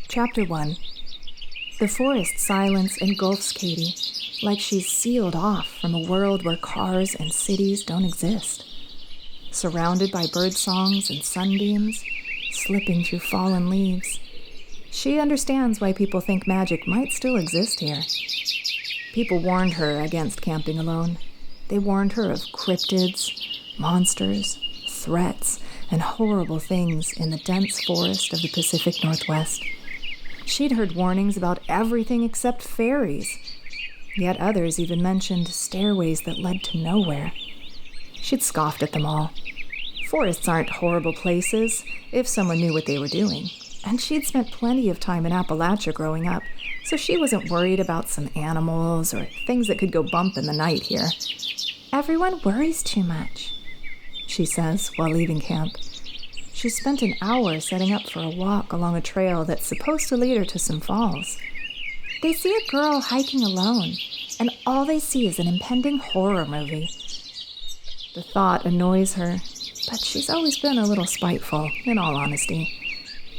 Chapter 1. The forest silence engulfs Katie, like she's sealed off from a world where cars and cities don't exist. Surrounded by bird songs and sunbeams, slipping through fallen leaves, she understands why people think magic might still exist here. People warned her against camping alone. They warned her of cryptids, monsters, threats, and horrible things in the dense forest of the Pacific Northwest. She'd heard warnings about everything except fairies, yet others even mentioned stairways that led to nowhere. She'd scoffed at them all. Forests aren't horrible places if someone knew what they were doing, and she'd spent plenty of time in Appalachia growing up, so she wasn't worried about some animals or things that could go bump in the night here. "Everyone worries too much," she says while leaving camp. She spent an hour setting up for a walk along a trail that's supposed to lead her to some falls. "They see a girl hiking alone, and all they see is an impending horror movie." The thought annoys her, but she's always been a little spiteful, in all honesty.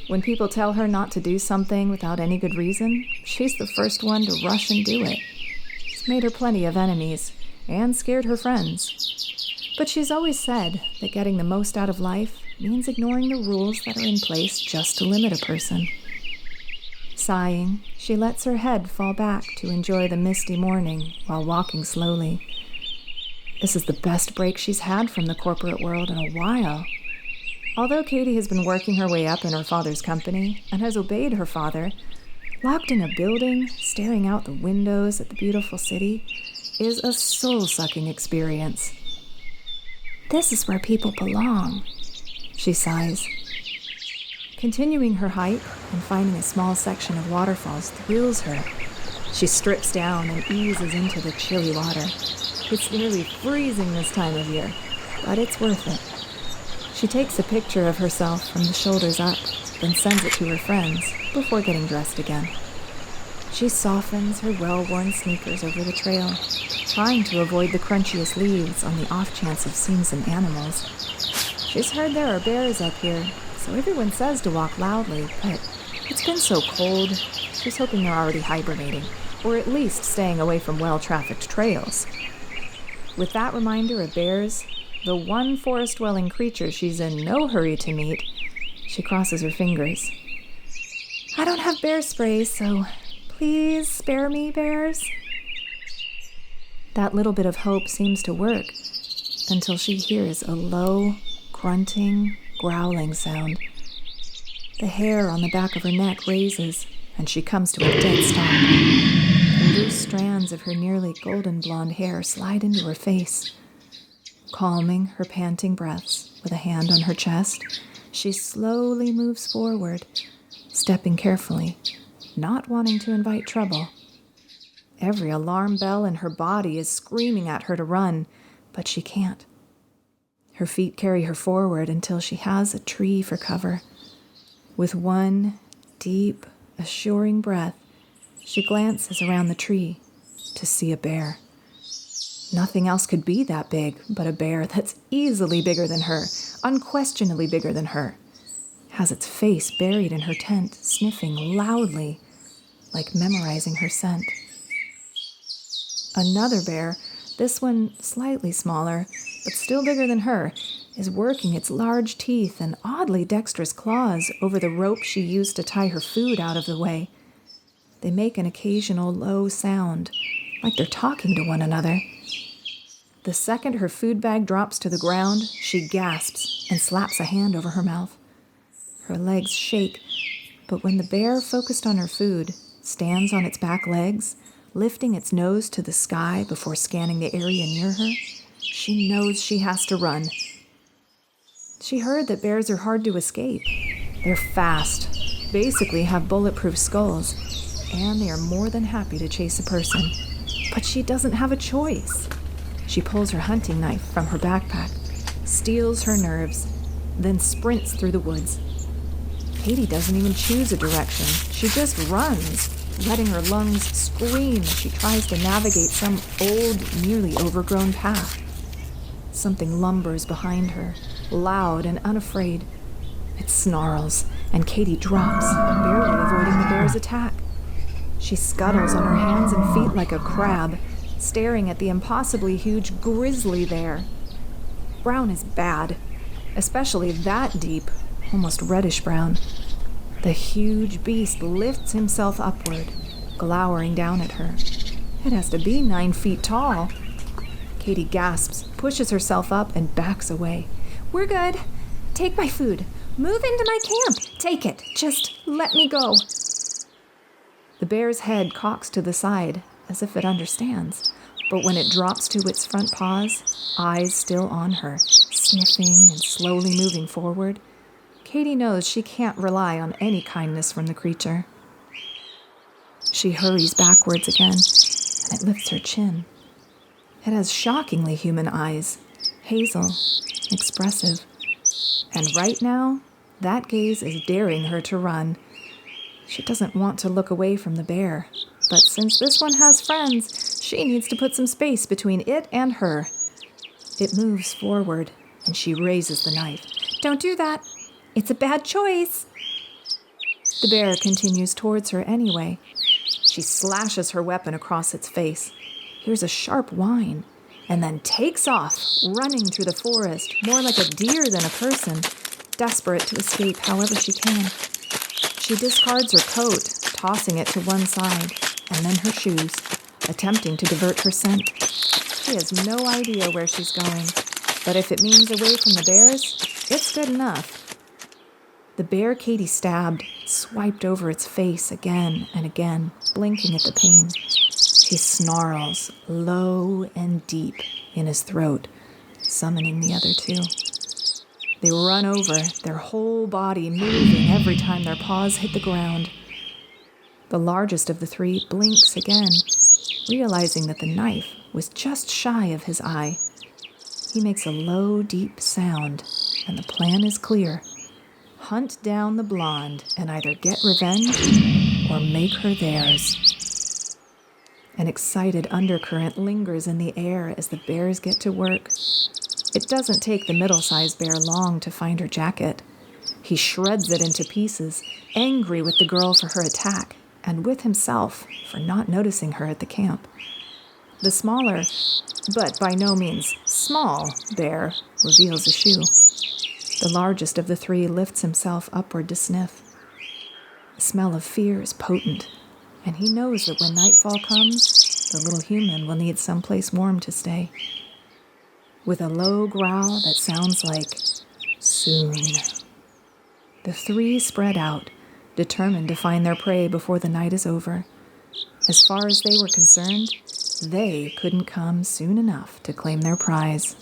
When people tell her not to do something without any good reason, she's the first one to rush and do it. It's made her plenty of enemies, and scared her friends. But she's always said that getting the most out of life means ignoring the rules that are in place just to limit a person. Sighing, she lets her head fall back to enjoy the misty morning while walking slowly. This is the best break she's had from the corporate world in a while. Although Katie has been working her way up in her father's company and has obeyed her father, locked in a building, staring out the windows at the beautiful city, is a soul-sucking experience. "This is where people belong," she sighs. Continuing her hike and finding a small section of waterfalls thrills her. She strips down and eases into the chilly water. It's nearly freezing this time of year, but it's worth it. She takes a picture of herself from the shoulders up, then sends it to her friends before getting dressed again. She softens her well-worn sneakers over the trail, trying to avoid the crunchiest leaves on the off chance of seeing some animals. She's heard there are bears up here, so everyone says to walk loudly, but it's been so cold, she's hoping they're already hibernating, or at least staying away from well-trafficked trails. With that reminder of bears, the one forest-dwelling creature she's in no hurry to meet, she crosses her fingers. "I don't have bear spray, so please spare me, bears." That little bit of hope seems to work until she hears a low, grunting, growling sound. The hair on the back of her neck raises, and she comes to a dead stop. The loose strands of her nearly golden blonde hair slide into her face. Calming her panting breaths with a hand on her chest, she slowly moves forward, stepping carefully, not wanting to invite trouble. Every alarm bell in her body is screaming at her to run, but she can't. Her feet carry her forward until she has a tree for cover. With one deep, assuring breath, she glances around the tree to see a bear. Nothing else could be that big but a bear that's easily bigger than her, unquestionably bigger than her. Has its face buried in her tent, sniffing loudly, like memorizing her scent. Another bear, this one slightly smaller, but still bigger than her, is working its large teeth and oddly dexterous claws over the rope she used to tie her food out of the way. They make an occasional low sound, like they're talking to one another. The second her food bag drops to the ground, she gasps and slaps a hand over her mouth. Her legs shake, but when the bear, focused on her food, stands on its back legs, lifting its nose to the sky before scanning the area near her, she knows she has to run. She heard that bears are hard to escape. They're fast, basically have bulletproof skulls, and they are more than happy to chase a person. But she doesn't have a choice. She pulls her hunting knife from her backpack, steels her nerves, then sprints through the woods. Katie doesn't even choose a direction. She just runs, letting her lungs scream as she tries to navigate some old, nearly overgrown path. Something lumbers behind her, loud and unafraid. It snarls, and Katie drops, barely avoiding the bear's attack. She scuttles on her hands and feet like a crab, staring at the impossibly huge grizzly there. Brown is bad, especially that deep, almost reddish brown. The huge beast lifts himself upward, glowering down at her. It has to be 9 feet tall. Katie gasps, pushes herself up, and backs away. "We're good. Take my food. Move into my camp. Take it. Just let me go." The bear's head cocks to the side, as if it understands. But when it drops to its front paws, eyes still on her, sniffing and slowly moving forward, Katie knows she can't rely on any kindness from the creature. She hurries backwards again, and it lifts her chin. It has shockingly human eyes, hazel, expressive. And right now, that gaze is daring her to run. She doesn't want to look away from the bear, but since this one has friends, she needs to put some space between it and her. It moves forward, and she raises the knife. "Don't do that. It's a bad choice." The bear continues towards her anyway. She slashes her weapon across its face, hears a sharp whine, and then takes off, running through the forest, more like a deer than a person, desperate to escape however she can. She discards her coat, tossing it to one side, and then her shoes, attempting to divert her scent. She has no idea where she's going, but if it means away from the bears, it's good enough. The bear Katie stabbed swiped over its face again and again, blinking at the pain. He snarls low and deep in his throat, summoning the other two. They run over, their whole body moving every time their paws hit the ground. The largest of the three blinks again, realizing that the knife was just shy of his eye. He makes a low, deep sound, and the plan is clear. Hunt down the blonde and either get revenge or make her theirs. An excited undercurrent lingers in the air as the bears get to work. It doesn't take the middle-sized bear long to find her jacket. He shreds it into pieces, angry with the girl for her attack, and with himself for not noticing her at the camp. The smaller, but by no means small, bear reveals a shoe. The largest of the three lifts himself upward to sniff. The smell of fear is potent, and he knows that when nightfall comes, the little human will need someplace warm to stay. With a low growl that sounds like soon, the three spread out, determined to find their prey before the night is over. As far as they were concerned, they couldn't come soon enough to claim their prize.